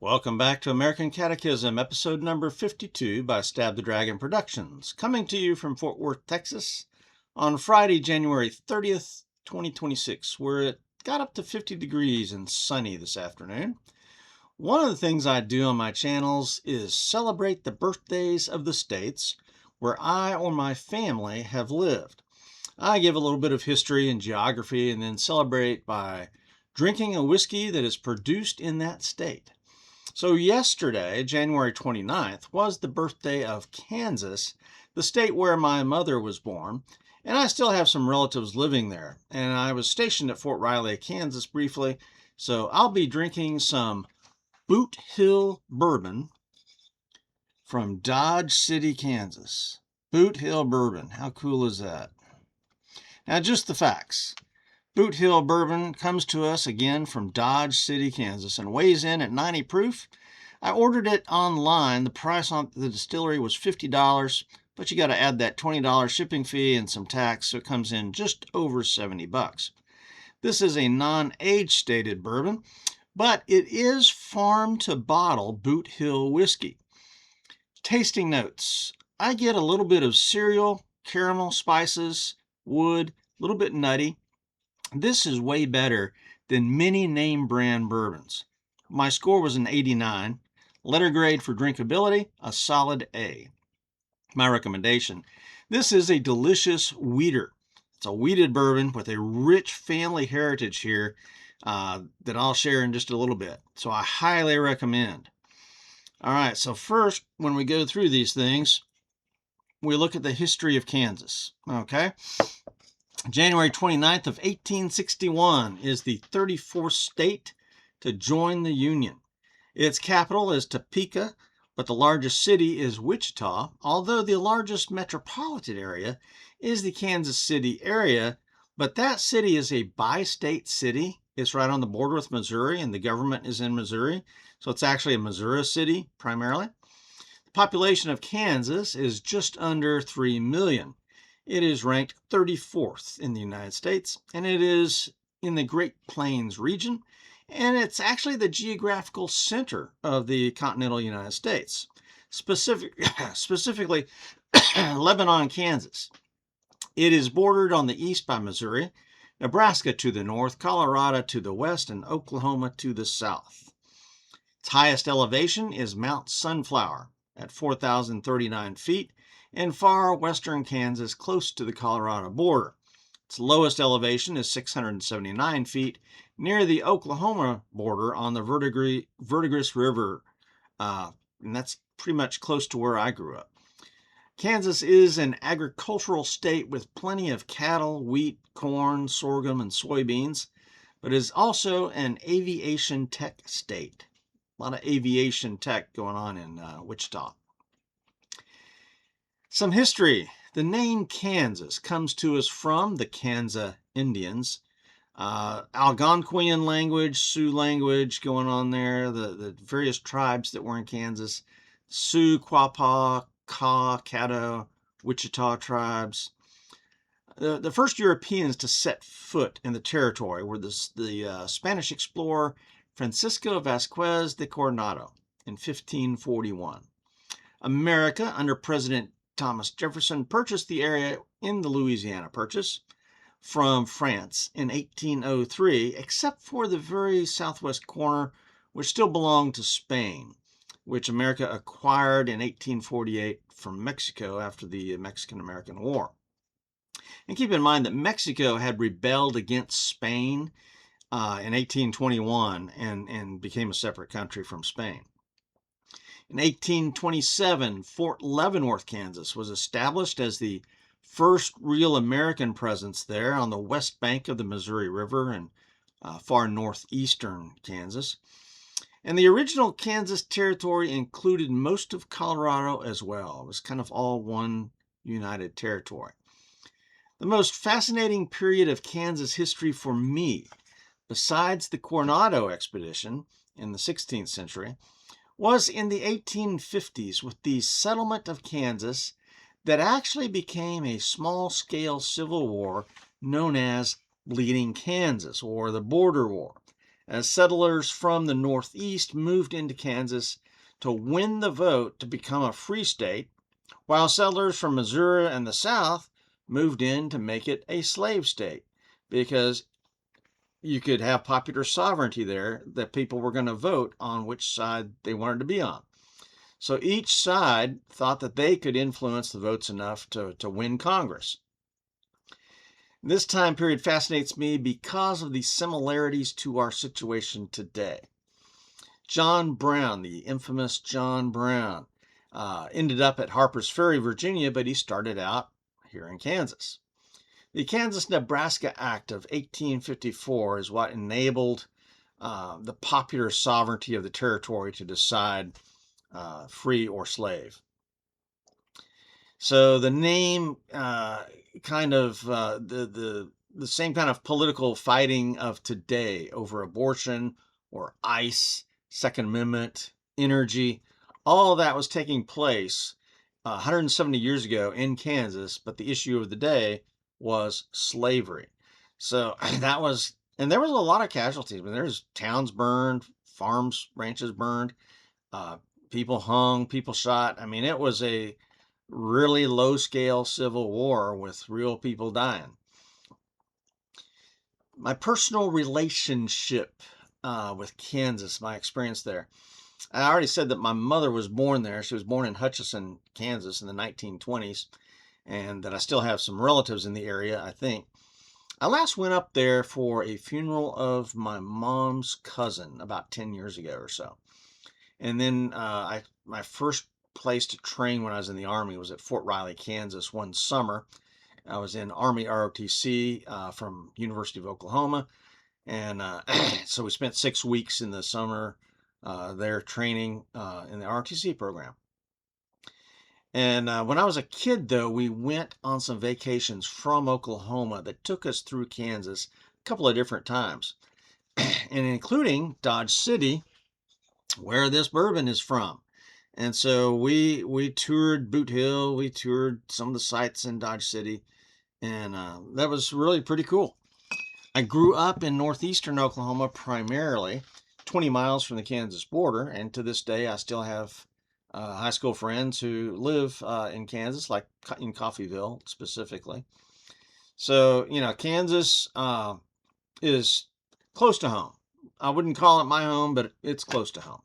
Welcome back to American Catechism, episode number 52 by Stab the Dragon Productions, coming to you from Fort Worth, Texas, on Friday, January 30th, 2026, where it got up to 50 degrees and sunny this afternoon. One of the things I do on my channels is celebrate the birthdays of the states where I or my family have lived. I give a little bit of history and geography and then celebrate by drinking a whiskey that is produced in that state. So yesterday, January 29th, was the birthday of Kansas, the state where my mother was born, and I still have some relatives living there. And I was stationed at Fort Riley, Kansas briefly, so I'll be drinking some Hill Bourbon from Dodge City, Kansas. Hill Bourbon, how cool is that? Now, just the facts. Hill Bourbon comes to us again from Dodge City, Kansas, and weighs in at 90 proof. I ordered it online. The price on the distillery was $50, but you got to add that $20 shipping fee and some tax, so it comes in just over $70. This is a non-age stated bourbon, but it is farm to bottle Boot Hill whiskey. Tasting notes. I get a little bit of cereal, caramel, spices, wood, a little bit nutty. This is way better than many name brand bourbons. My score was an 89. Letter grade for drinkability, a solid A. My recommendation. This is a delicious wheater. It's a wheated bourbon with a rich family heritage here that I'll share in just a little bit. So I highly recommend. All right, so first, when we go through these things, we look at the history of Kansas, okay? January 29th of 1861 is the 34th state to join the Union. Its capital is Topeka, but the largest city is Wichita, although the largest metropolitan area is the Kansas City area, but that city is a bi-state city. It's right on the border with Missouri, and the government is in Missouri, so it's actually a Missouri city primarily. The population of Kansas is just under 3 million. It is ranked 34th in the United States, and it is in the Great Plains region, and it's actually the geographical center of the continental United States, specifically Lebanon, Kansas. It is bordered on the east by Missouri, Nebraska to the north, Colorado to the west, and Oklahoma to the south. Its highest elevation is Mount Sunflower at 4,039 feet, in far western Kansas, close to the Colorado border. Its lowest elevation is 679 feet, near the Oklahoma border on the Verdigris River, and that's pretty much close to where I grew up. Kansas is an agricultural state with plenty of cattle, wheat, corn, sorghum, and soybeans, but is also an aviation tech state. A lot of aviation tech going on in Wichita. Some history. The name Kansas comes to us from the Kansas Indians. Algonquian language, Sioux language going on there, the various tribes that were in Kansas. Sioux, Quapaw, Kaw, Caddo, Wichita tribes. The first Europeans to set foot in the territory were the Spanish explorer Francisco Vasquez de Coronado in 1541. America, under President Thomas Jefferson, purchased the area in the Louisiana Purchase from France in 1803, except for the very southwest corner, which still belonged to Spain, which America acquired in 1848 from Mexico after the Mexican-American War. And keep in mind that Mexico had rebelled against Spain in 1821 and became a separate country from Spain. In 1827, Fort Leavenworth, Kansas, was established as the first real American presence there on the west bank of the Missouri River in far northeastern Kansas. And the original Kansas territory included most of Colorado as well. It was kind of all one united territory. The most fascinating period of Kansas history for me, besides the Coronado expedition in the 16th century, was in the 1850s with the settlement of Kansas that actually became a small-scale civil war known as Bleeding Kansas, or the Border War. as settlers from the Northeast moved into Kansas to win the vote to become a free state, while settlers from Missouri and the South moved in to make it a slave state, because you could have popular sovereignty there, that people were going to vote on which side they wanted to be on. So each side thought that they could influence the votes enough to win Congress. This time period fascinates me because of the similarities to our situation today. John Brown, the infamous John Brown, ended up at Harper's Ferry, Virginia, but he started out here in Kansas. The Kansas-Nebraska Act of 1854 is what enabled the popular sovereignty of the territory to decide free or slave. So the name kind of the same kind of political fighting of today over abortion or ICE, Second Amendment, energy, all that was taking place 170 years ago in Kansas, but the issue of the day was slavery. So that was, and there was a lot of casualties. I mean, there's towns burned, farms, ranches burned, people hung, people shot. I mean, it was a really low-scale civil war with real people dying. My personal relationship with Kansas, my experience there. I already said that my mother was born there. She was born in Hutchinson, Kansas in the 1920s, and that I still have some relatives in the area, I think. I last went up there for a funeral of my mom's cousin about 10 years ago or so. And then my first place to train when I was in the Army was at Fort Riley, Kansas one summer. I was in Army ROTC from University of Oklahoma. And so we spent 6 weeks in the summer there training in the ROTC program. And when I was a kid, though, we went on some vacations from Oklahoma that took us through Kansas a couple of different times, and including Dodge City, where this bourbon is from. And so we toured Boot Hill, we toured some of the sites in Dodge City, and that was really pretty cool. I grew up in northeastern Oklahoma primarily, 20 miles from the Kansas border, and to this day I still have high school friends who live in Kansas, like in Coffeyville specifically. So, Kansas is close to home. I wouldn't call it my home, but it's close to home.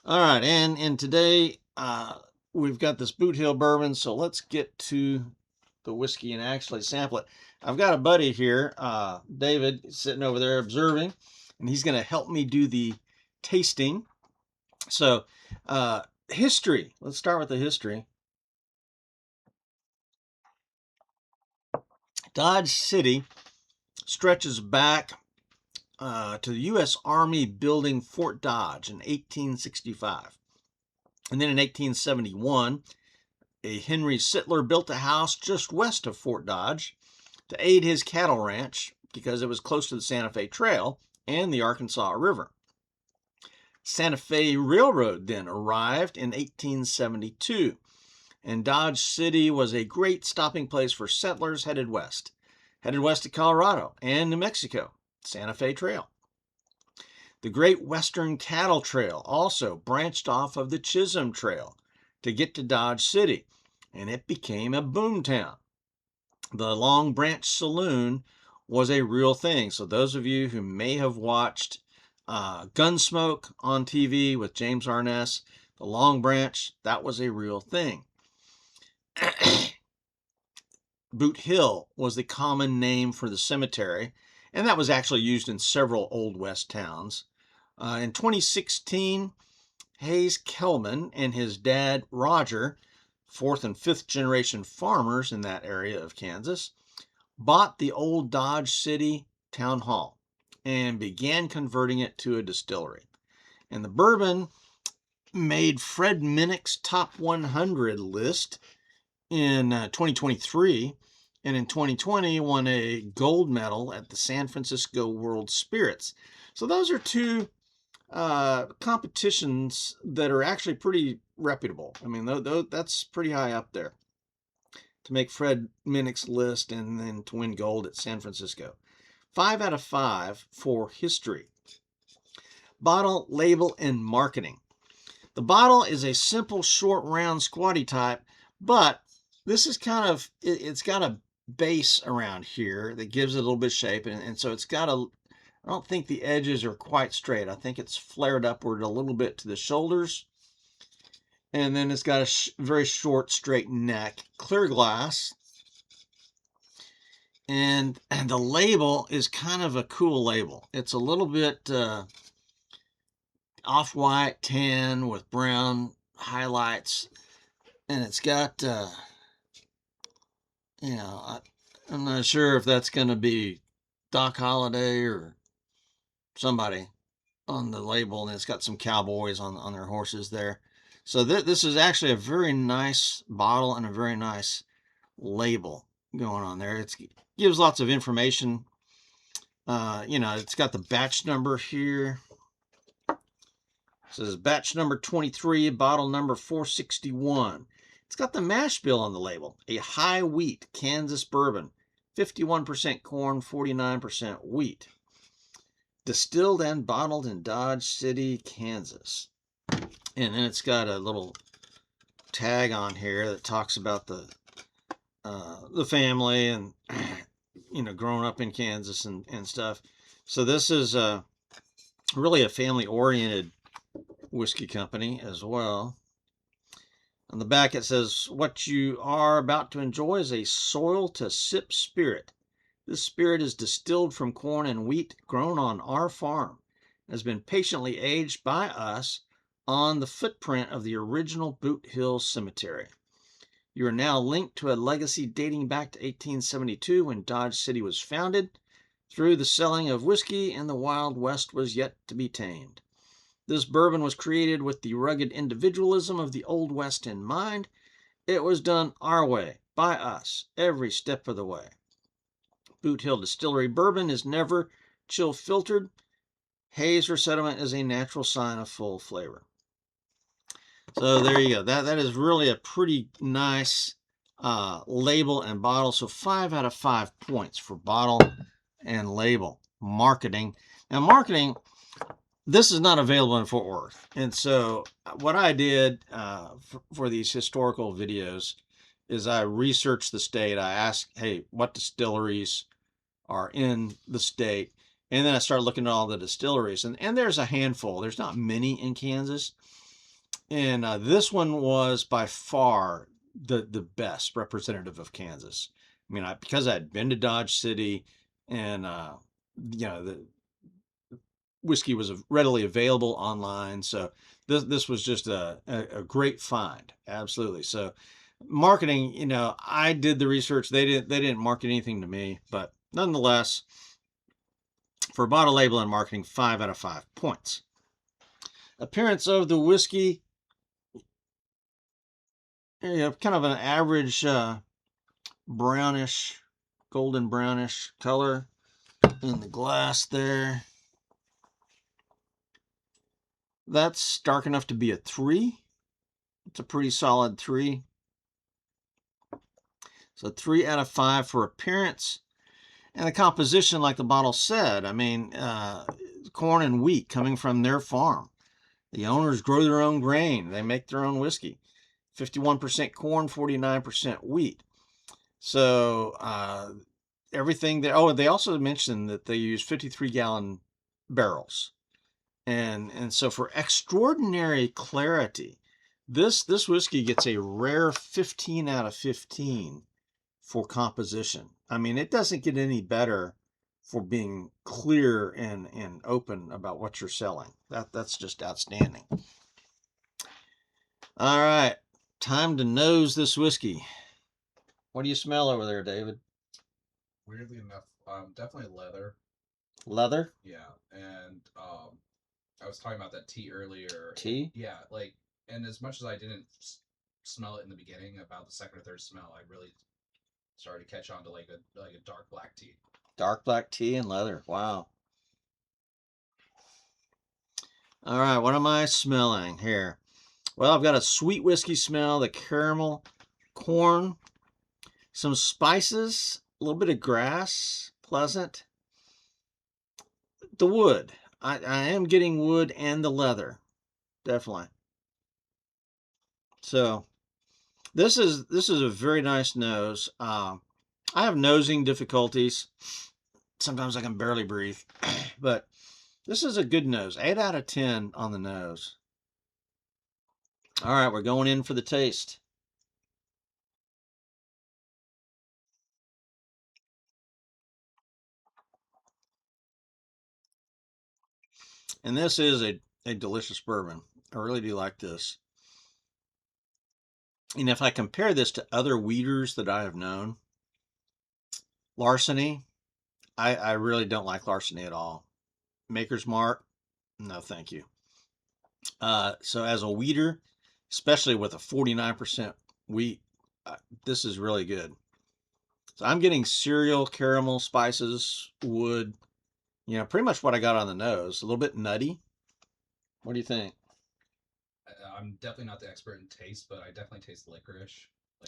All right, and today we've got this Boot Hill bourbon, so let's get to the whiskey and actually sample it. I've got a buddy here, David, sitting over there observing, and he's going to help me do the tasting. So, history. Let's start with the history. Dodge City stretches back to the U.S. Army building Fort Dodge in 1865. And then in 1871, a Henry Sittler built a house just west of Fort Dodge to aid his cattle ranch because it was close to the Santa Fe Trail and the Arkansas River. Santa Fe Railroad then arrived in 1872, and Dodge City was a great stopping place for settlers headed west to Colorado and New Mexico, Santa Fe Trail. The Great Western Cattle Trail also branched off of the Chisholm Trail to get to Dodge City, and it became a boomtown. The Long Branch Saloon was a real thing. So those of you who may have watched Gunsmoke on TV with James Arness, the Long Branch, that was a real thing. Boot Hill was the common name for the cemetery, and that was actually used in several Old West towns. In 2016, Hayes Kellman and his dad, Roger, fourth and fifth generation farmers in that area of Kansas, bought the old Dodge City Town Hall and began converting it to a distillery. And the bourbon made Fred Minnick's Top 100 list in 2023, and in 2020 won a gold medal at the San Francisco World Spirits. So those are two competitions that are actually pretty reputable. I mean, that's pretty high up there to make Fred Minnick's list and then to win gold at San Francisco. 5 out of 5 for history. Bottle, label, and marketing. The bottle is a simple, short, round, squatty type, but this is kind of, it's got a base around here that gives it a little bit of shape, and so it's got a, I don't think the edges are quite straight. I think it's flared upward a little bit to the shoulders. And then it's got a very short, straight neck, clear glass. And the label is kind of a cool label. It's a little bit off-white tan with brown highlights. And it's got, you know, I'm not sure if that's going to be Doc Holliday or somebody on the label. And it's got some cowboys on their horses there. So this is actually a very nice bottle and a very nice label going on there. It gives lots of information. You know, it's got the batch number here. It says batch number 23, bottle number 461. It's got the mash bill on the label. A high wheat Kansas Bourbon, 51% corn, 49% wheat. Distilled and bottled in Dodge City, Kansas. And then it's got a little tag on here that talks about the family and, you know, growing up in Kansas and stuff. So this is really a family-oriented whiskey company as well. On the back it says, what you are about to enjoy is a soil-to-sip spirit. This spirit is distilled from corn and wheat grown on our farm. It has been patiently aged by us on the footprint of the original Boot Hill Cemetery. You are now linked to a legacy dating back to 1872 when Dodge City was founded, through the selling of whiskey and the Wild West was yet to be tamed. This bourbon was created with the rugged individualism of the Old West in mind. It was done our way, by us, every step of the way. Boot Hill Distillery bourbon is never chill filtered. Haze or sediment is a natural sign of full flavor. So there you go. That is really a pretty nice label and bottle. So 5 out of 5 points for bottle and label. Marketing. Now marketing, this is not available in Fort Worth. And so what I did for these historical videos is I researched the state. I asked, hey, what distilleries are in the state? And then I started looking at all the distilleries. And there's a handful. There's not many in Kansas. And this one was by far the best representative of Kansas. I mean, because I had been to Dodge City, and you know, the whiskey was readily available online, so this was just a great find, absolutely. So, marketing, you know, I did the research. They didn't market anything to me, but nonetheless, for bottle, label, and marketing, 5 out of 5 points. Appearance of the whiskey. You know, kind of an average brownish, golden brownish color in the glass there. That's dark enough to be a 3. It's a pretty solid 3. So 3 out of 5 for appearance. And the composition, like the bottle said, I mean, corn and wheat coming from their farm. The owners grow their own grain. They make their own whiskey. 51% corn, 49% wheat. So everything there. Oh, they also mentioned that they use 53-gallon barrels, and so for extraordinary clarity, this whiskey gets a rare 15 out of 15 for composition. I mean, it doesn't get any better for being clear and open about what you're selling. That's just outstanding. All right. Time to nose this whiskey. What do you smell over there, David? Weirdly enough, definitely leather. Leather? Yeah, and I was talking about that tea earlier. Tea? Yeah, like, and as much as I didn't smell it in the beginning, about the second or third smell, I really started to catch on to like a dark black tea. Dark black tea and leather. Wow. All right, what am I smelling here? Well, I've got a sweet whiskey smell, the caramel, corn, some spices, a little bit of grass, pleasant. The wood. I am getting wood and the leather, definitely. So this is a very nice nose. I have nosing difficulties. Sometimes I can barely breathe, but this is a good nose. 8 out of 10 on the nose. All right, we're going in for the taste. And this is a delicious bourbon. I really do like this. And if I compare this to other wheaters that I have known, Larceny, I really don't like Larceny at all. Maker's Mark, no thank you. So as a wheater, especially with a 49% wheat, this is really good. So I'm getting cereal, caramel, spices, wood, pretty much what I got on the nose. A little bit nutty. What do you think? I'm definitely not the expert in taste, but I definitely taste licorice.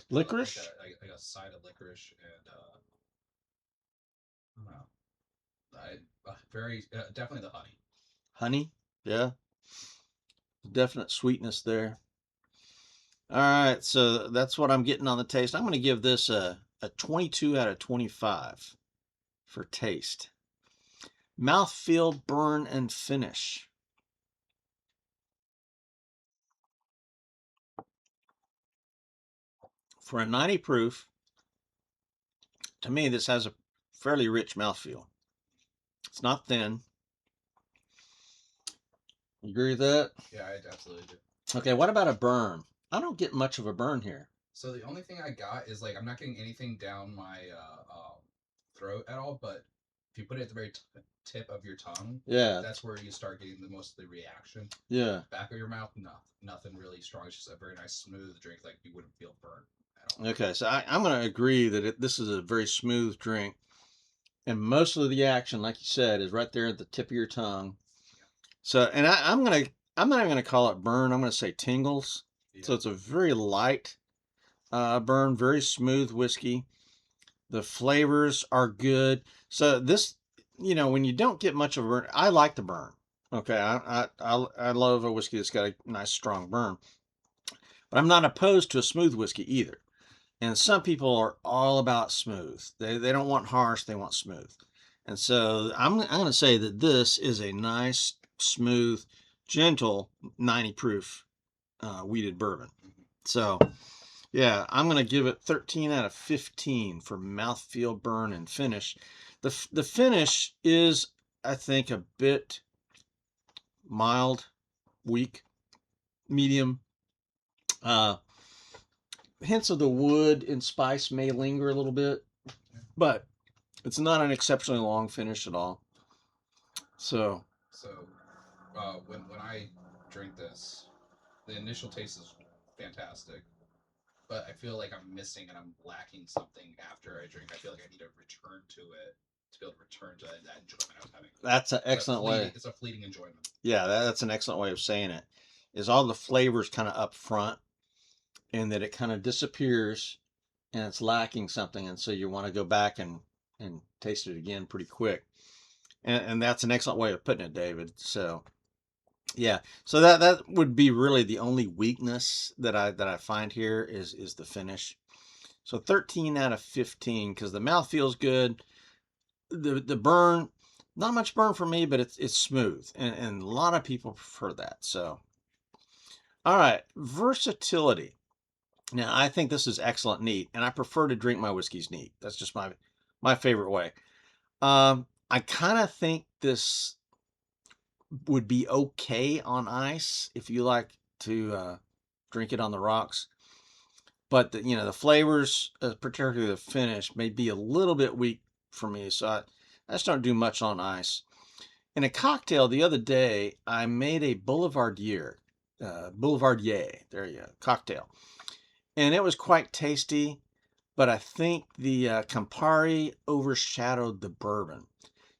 Licorice? Like a side of licorice, and I don't know. Very definitely the honey. Honey? Yeah. Definite sweetness there. All right, so that's what I'm getting on the taste. I'm going to give this a 22 out of 25 for taste. Mouthfeel, burn, and finish. For a 90 proof, to me, this has a fairly rich mouthfeel. It's not thin. You agree with that? Yeah, I absolutely do. Okay, what about a burn? I don't get much of a burn here. So the only thing I got is like I'm not getting anything down my throat at all. But if you put it at the very tip of your tongue, Yeah, that's where you start getting the most of the reaction. yeah. Back of your mouth, nothing really strong. It's just a very nice smooth drink, like you wouldn't feel burnt at all. Okay, so I'm going to agree that this is a very smooth drink. And most of the action, like you said, is right there at the tip of your tongue. So, and I'm not even gonna call it burn. I'm gonna say tingles. Yeah. So it's a very light burn, very smooth whiskey. The flavors are good. So this, when you don't get much of a burn, I like the burn. Okay, I love a whiskey that's got a nice strong burn, but I'm not opposed to a smooth whiskey either. And some people are all about smooth. They don't want harsh, they want smooth. And so I'm going to say that this is a nice, smooth, gentle 90 proof wheated bourbon. So yeah, I'm going to give it 13 out of 15 for mouthfeel, burn, and finish. The finish is, I think, a bit mild, weak, medium. Hints of the wood and spice may linger a little bit, but it's not an exceptionally long finish at all. So When I drink this, the initial taste is fantastic, but I feel like I'm missing and I'm lacking something after I drink. I feel like I need to return to it to be able to return to that enjoyment I was having. that's an excellent way. It's a fleeting enjoyment. Yeah, that's an excellent way of saying it. Is all the flavors kind of up front, and that it kind of disappears, and it's lacking something, and so you want to go back and taste it again pretty quick. And that's an excellent way of putting it, David. So yeah, so that would be really the only weakness that I find here is the finish. So 13 out of 15 because the mouth feels good. The burn, not much burn for me, but it's smooth, and a lot of people prefer that. So all right, versatility. Now I think this is excellent neat, and I prefer to drink my whiskeys neat. That's just my favorite way. I kind of think this would be okay on ice if you like to drink it on the rocks. But the flavors, particularly the finish, may be a little bit weak for me. So I just don't do much on ice. In a cocktail the other day, I made a Boulevardier, there you go, cocktail. And it was quite tasty, but I think the Campari overshadowed the bourbon.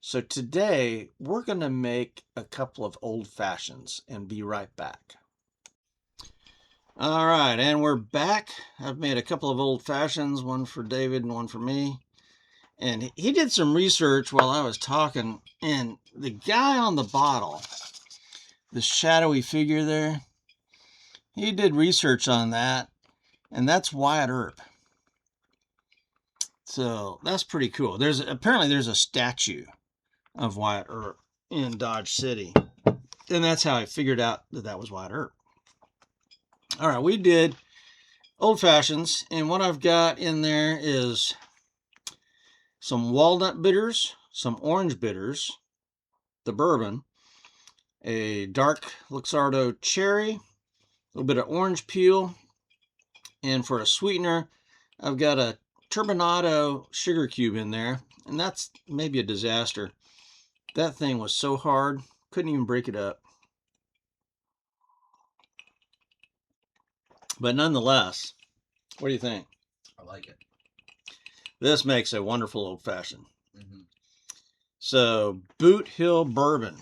So today we're going to make a couple of old fashions and be right back. All right, and we're back. I've made a couple of old fashions, one for David and one for me. And he did some research while I was talking, and the guy on the bottle, the shadowy figure there, he did research on that, and that's Wyatt Earp. So that's pretty cool. Apparently there's a statue of Wyatt Earp in Dodge City, and that's how I figured out that was Wyatt Earp. All right, we did old fashions, and what I've got in there is some walnut bitters, some orange bitters, the bourbon, a dark Luxardo cherry, a little bit of orange peel, and for a sweetener, I've got a turbinado sugar cube in there, and that's maybe a disaster. That thing was so hard, couldn't even break it up. But nonetheless, what do you think? I like it. This makes a wonderful old fashioned. Mm-hmm. So, Hill Bourbon,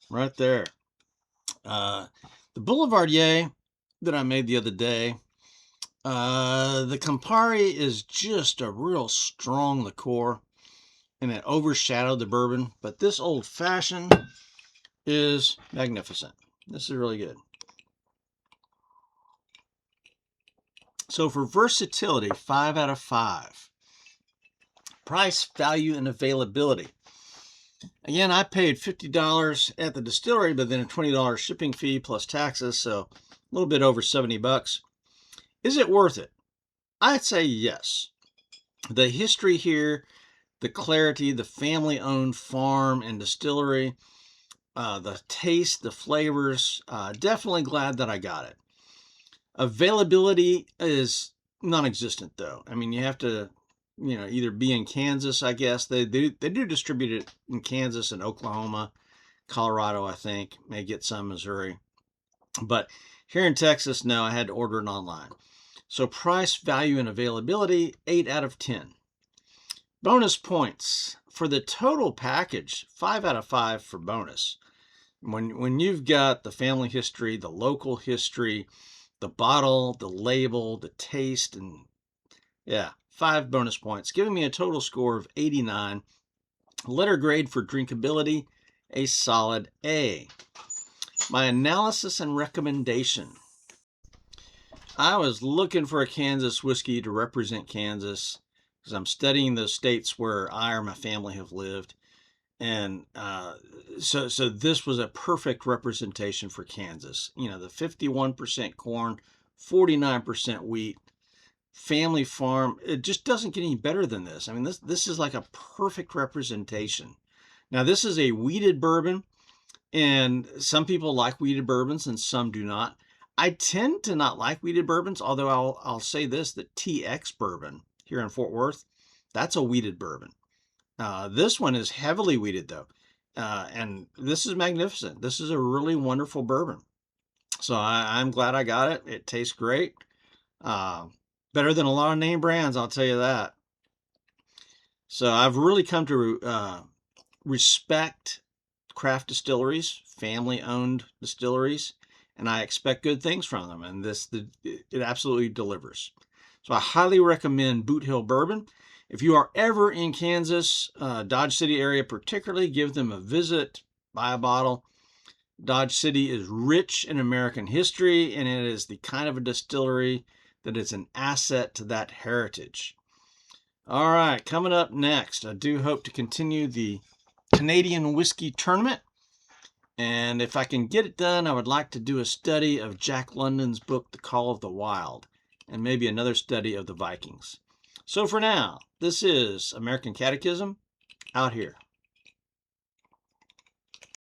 right there. The Boulevardier that I made the other day, the Campari is just a real strong liqueur, and it overshadowed the bourbon. But this old fashioned is magnificent. This is really good. So for versatility, 5 out of 5. Price, value, and availability. Again, I paid $50 at the distillery, but then a $20 shipping fee plus taxes, so a little bit over $70. Is it worth it? I'd say yes. The history here, the clarity, the family-owned farm and distillery, the taste, the flavors, definitely glad that I got it. Availability is non-existent, though. I mean, you have to, either be in Kansas, I guess. They do distribute it in Kansas and Oklahoma, Colorado, I think. May get some Missouri. But here in Texas, no, I had to order it online. So price, value, and availability, 8 out of 10. Bonus points. For the total package, 5 out of 5 for bonus. When you've got the family history, the local history, the bottle, the label, the taste, and 5 bonus points, giving me a total score of 89. Letter grade for drinkability, a solid A. My analysis and recommendation. I was looking for a Kansas whiskey to represent Kansas because I'm studying those states where I or my family have lived. And so this was a perfect representation for Kansas. The 51% corn, 49% wheat, family farm. It just doesn't get any better than this. I mean, this is like a perfect representation. Now, this is a wheated bourbon, and some people like wheated bourbons and some do not. I tend to not like wheated bourbons, although I'll say this, that TX Bourbon here in Fort Worth, that's a wheated bourbon. This one is heavily wheated, though, and this is magnificent. This is a really wonderful bourbon. So I'm glad I got it. It tastes great. Better than a lot of name brands, I'll tell you that. So I've really come to respect craft distilleries, family-owned distilleries, and I expect good things from them, and it absolutely delivers. So I highly recommend Boot Hill Bourbon. If you are ever in Kansas, Dodge City area particularly, give them a visit, buy a bottle. Dodge City is rich in American history, and it is the kind of a distillery that is an asset to that heritage. All right, coming up next, I do hope to continue the Canadian Whiskey Tournament. And if I can get it done, I would like to do a study of Jack London's book, The Call of the Wild, and maybe another study of the Vikings. So for now, this is American Catechism, out here.